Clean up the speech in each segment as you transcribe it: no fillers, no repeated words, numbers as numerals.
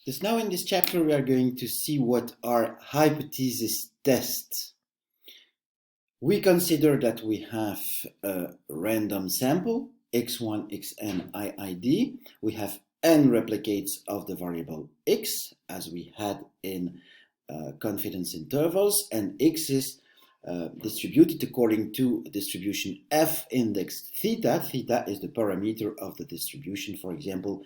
Just now in this chapter we are going to see what are hypothesis tests. We consider that we have a random sample, x1, xn, iid. We have n replicates of the variable x, as we had in confidence intervals, and x is distributed according to a distribution f indexed theta. Theta is the parameter of the distribution, for example,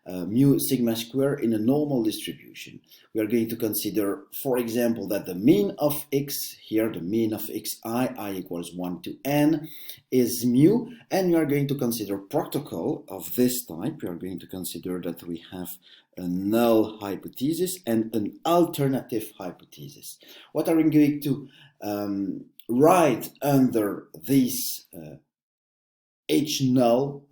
mu sigma square in a normal distribution. We are going to consider, for example, that the mean of x, here the mean of xi, I equals 1 to n, is mu, and we are going to consider protocol of this type. We are going to consider that we have a null hypothesis and an alternative hypothesis. What are we going to write under this H null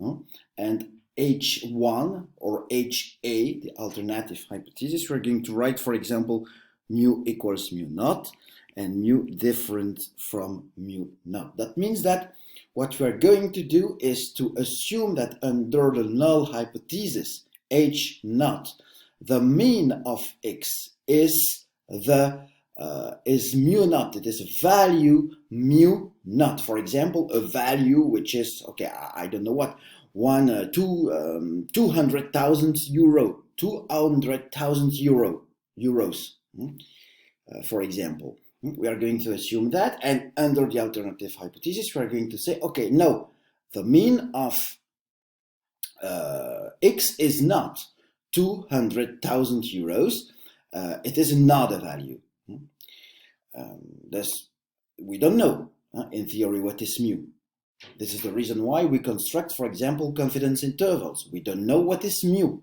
and H1 or HA, the alternative hypothesis? We're going to write, for example, mu equals mu naught and mu different from mu naught. That means that what we're going to do is to assume that under the null hypothesis H naught, the mean of x is mu naught. It is a value mu naught. For example, a value which is, okay, I don't know what, 200,000 euro, 200,000 euros, for example. We are going to assume that, and under the alternative hypothesis, we are going to say, okay, no, the mean of x is not 200,000 euros. It is another value. We don't know, in theory, what is mu. This is the reason why we construct, for example, confidence intervals. We don't know what is mu.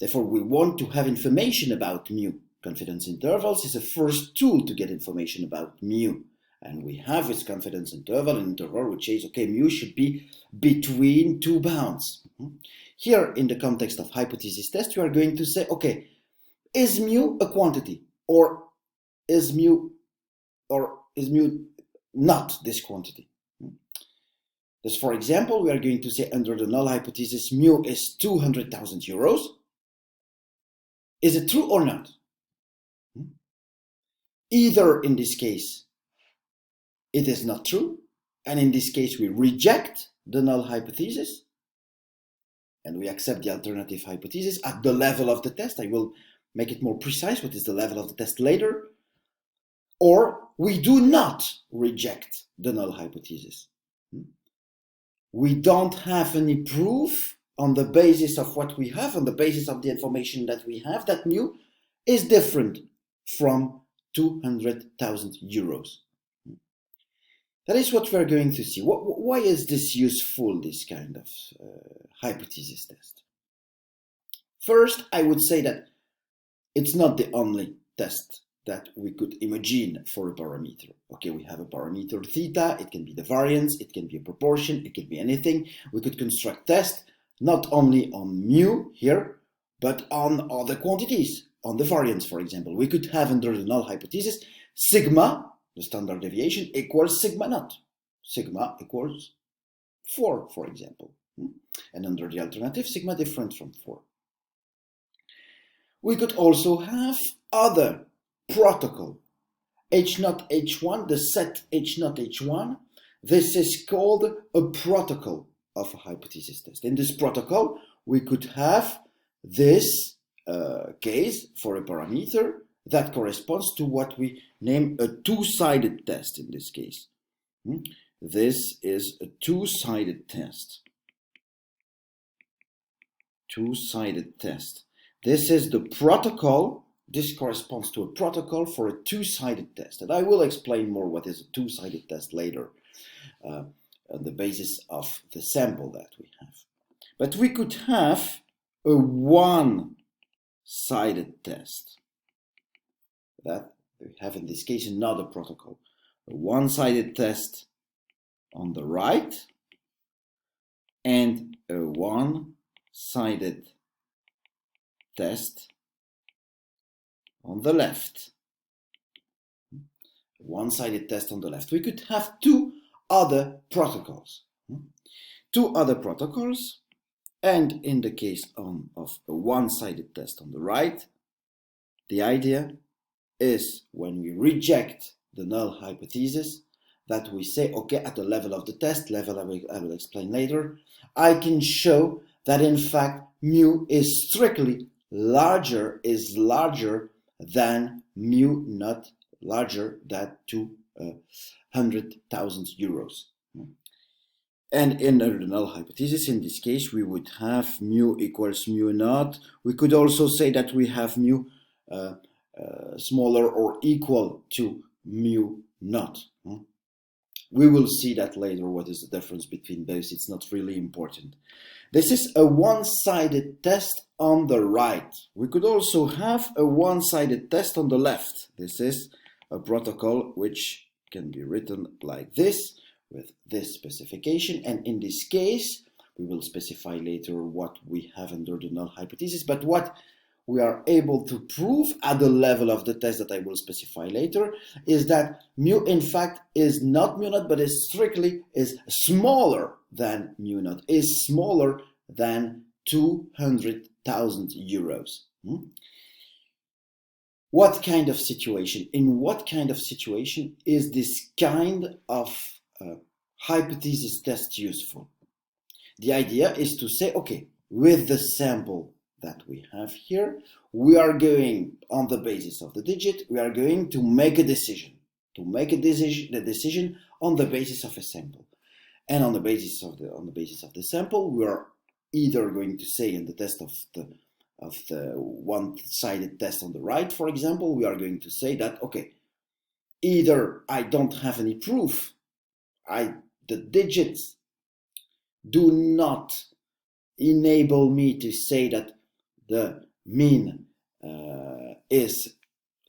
Therefore, we want to have information about mu. Confidence intervals is a first tool to get information about mu. And we have this confidence interval, an interval which says, okay, mu should be between two bounds. Here, in the context of hypothesis test, you are going to say, okay, is mu a quantity? Or is mu not this quantity? Thus, for example, we are going to say under the null hypothesis mu is 200,000 euros. Is it true or not? Either in this case it is not true, and in this case we reject the null hypothesis and we accept the alternative hypothesis at the level of the test. I will make it more precise what is the level of the test later. Or we do not reject the null hypothesis. We don't have any proof on the basis of what we have, on the basis of the information that we have, that mu is different from 200,000 euros. That is what we're going to see. Why is this useful, this kind of hypothesis test? First, I would say that it's not the only test that we could imagine for a parameter. Okay, we have a parameter theta, it can be the variance, it can be a proportion, it can be anything. We could construct tests not only on mu here, but on other quantities, on the variance, for example. We could have under the null hypothesis sigma, the standard deviation, equals sigma naught. Sigma equals 4, for example. And under the alternative, sigma different from 4. We could also have other protocol, H0, H1, the set H0, H1. This is called a protocol of a hypothesis test. In this protocol, we could have this case for a parameter that corresponds to what we name a two-sided test in this case. This is a two-sided test. Two-sided test. This is the protocol. This corresponds to a protocol for a two-sided test. And I will explain more what is a two-sided test later on the basis of the sample that we have. But we could have a one-sided test. That we have in this case another protocol. A one-sided test on the right and a one-sided test on the left. One-sided test on the left. We could have two other protocols. Two other protocols And in the case of a one-sided test on the right, the idea is when we reject the null hypothesis that we say, okay, at the level of the test, level I will explain later, I can show that in fact mu is strictly larger than mu not larger than 200,000 euros. And in the null hypothesis, in this case, we would have mu equals mu naught. We could also say that we have mu smaller or equal to mu naught. We will see that later, what is the difference between those. It's not really important. This is a one-sided test on the right. We could also have a one-sided test on the left. This is a protocol which can be written like this, with this specification, and in this case we will specify later what we have under the null hypothesis, but what we are able to prove at the level of the test that I will specify later is that mu in fact is not mu naught, but is strictly smaller than mu naught, is smaller than 200,000 euros. What kind of situation, in what kind of situation is this kind of hypothesis test useful? The idea is to say, okay, with the sample that we have here, we are going, on the basis of the digit, we are going to make a decision, the decision on the basis of a sample. And on the basis of the sample, we are either going to say in the test of the one-sided test on the right, for example, we are going to say that, okay, either I don't have any proof, the digits do not enable me to say that the mean is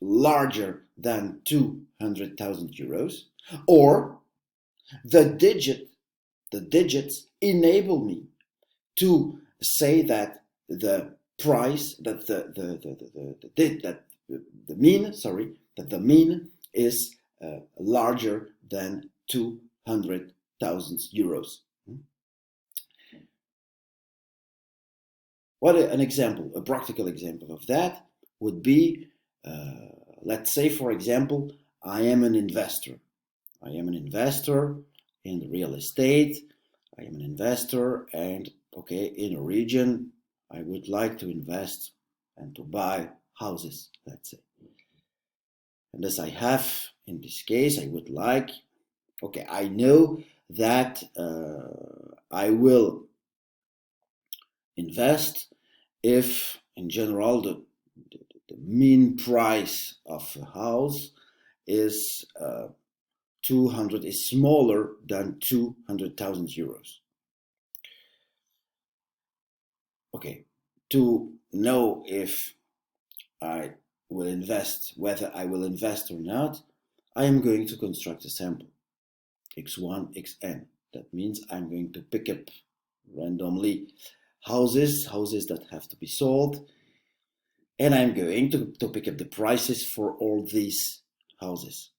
larger than 200,000 euros, or the digits enable me to say that the price, that the mean is larger than 200,000 euros. What an example, a practical example of that would be, let's say, for example, I am an investor. I am an investor in real estate. I am an investor, and okay, in a region, I would like to invest and to buy houses, let's say. And as I have, in this case, I would like, okay, I know that I will invest if, in general, the mean price of a house is 200 is smaller than 200,000 euros. Okay, to know if I will invest, whether I will invest or not, I am going to construct a sample, x1, xn. That means I'm going to pick up randomly houses that have to be sold, and I'm going to pick up the prices for all these houses.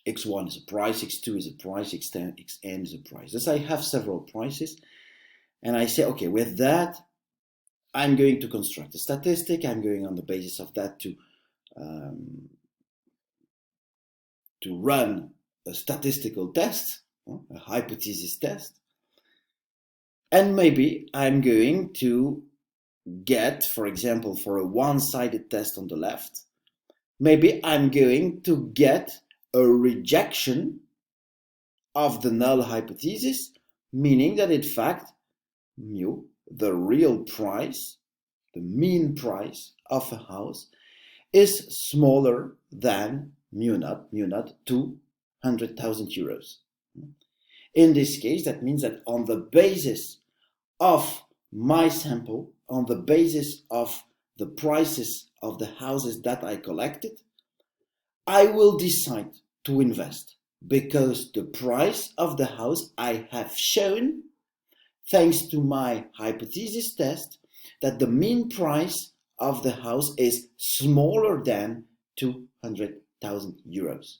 x1 is a price, x2 is a price, xn is a price. Thus I have several prices, and I say, okay, with that, I'm going to construct a statistic. I'm going on the basis of that to run a statistical test, a hypothesis test. And maybe I'm going to get, for example, for a one-sided test on the left, maybe I'm going to get a rejection of the null hypothesis, meaning that in fact, mu, the real price, the mean price of a house, is smaller than mu naught 200,000 euros. In this case, that means that on the basis of my sample, on the basis of the prices of the houses that I collected, I will decide to invest, because the price of the house I have shown, thanks to my hypothesis test, that the mean price of the house is smaller than 200,000 euros.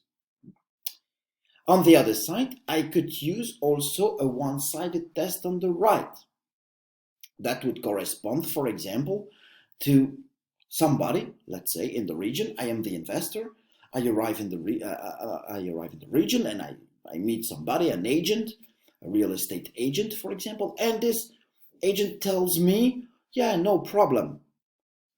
On the other side, I could use also a one-sided test on the right. that would correspond, for example, to somebody, let's say in the region. I am the investor. I arrive in the region, and I meet somebody, an agent, a real estate agent, for example, and this agent tells me, yeah, no problem.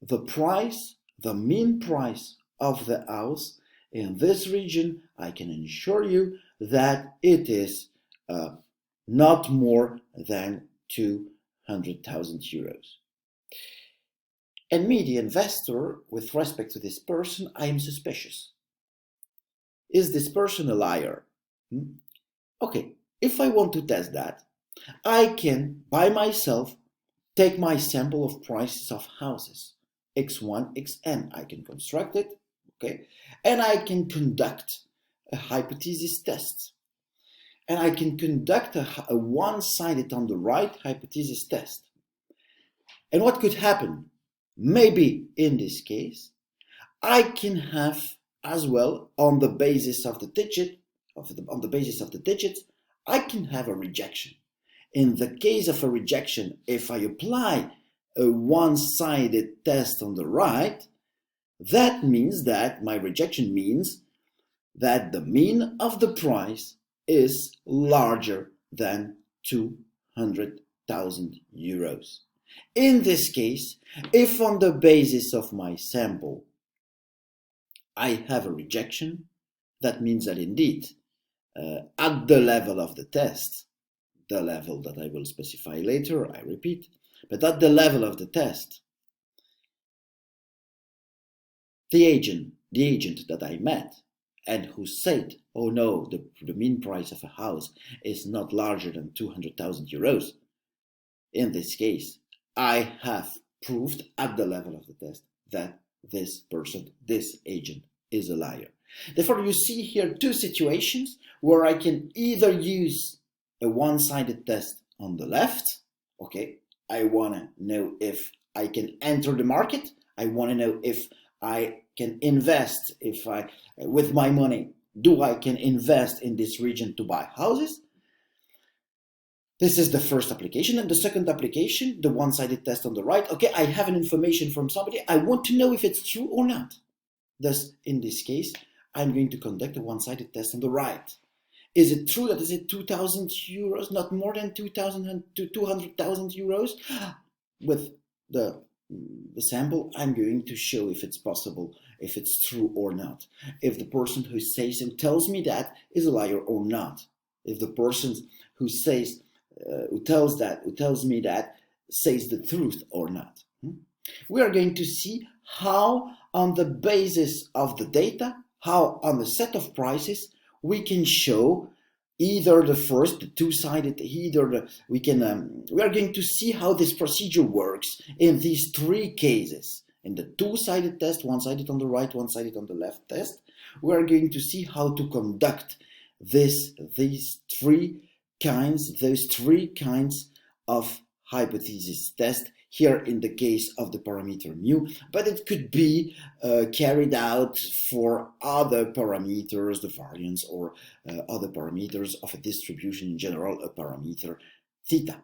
The price, the mean price of the house in this region, I can assure you that it is not more than 200,000 euros. And me, the investor, with respect to this person, I am suspicious. Is this person a liar? Okay, if I want to test that, I can, by myself, take my sample of prices of houses, x1, xn. I can construct it, okay, and I can conduct a hypothesis test. And I can conduct a one-sided on the right hypothesis test. And what could happen? Maybe in this case, I can have as well, on the basis of the digits, I can have a rejection. In the case of a rejection, if I apply a one-sided test on the right, that means that my rejection means that the mean of the price is larger than 200,000 euros. In this case, if on the basis of my sample I have a rejection, that means that indeed at the level of the test, the level that I will specify later, I repeat, but at the level of the test, the agent that I met and who said, oh no, the mean price of a house is not larger than 200,000 euros, in this case, I have proved at the level of the test that this person, this agent, is a liar. Therefore, you see here two situations where I can either use a one-sided test on the left. Okay, I want to know if I can enter the market. I want to know if I can invest, if I, with my money, I can invest in this region to buy houses. This is the first application. And the second application, the one-sided test on the right. Okay, I have an information from somebody. I want to know if it's true or not. Thus, in this case, I'm going to conduct a one-sided test on the right. Is it true that is it 2,000 euros, not more than 200,000 euros? With the sample, I'm going to show if it's possible, if it's true or not. If the person who says and tells me that is a liar or not. If the person who says, who tells me that says the truth or not. We are going to see how on the basis of the data, how on the set of prices, we can show either the first, the two-sided, we are going to see how this procedure works in these three cases. In the two-sided test, one-sided on the right, one-sided on the left test, we are going to see how to conduct those three kinds of hypothesis test, here in the case of the parameter mu, but it could be carried out for other parameters, the variance, or other parameters of a distribution, in general, a parameter theta.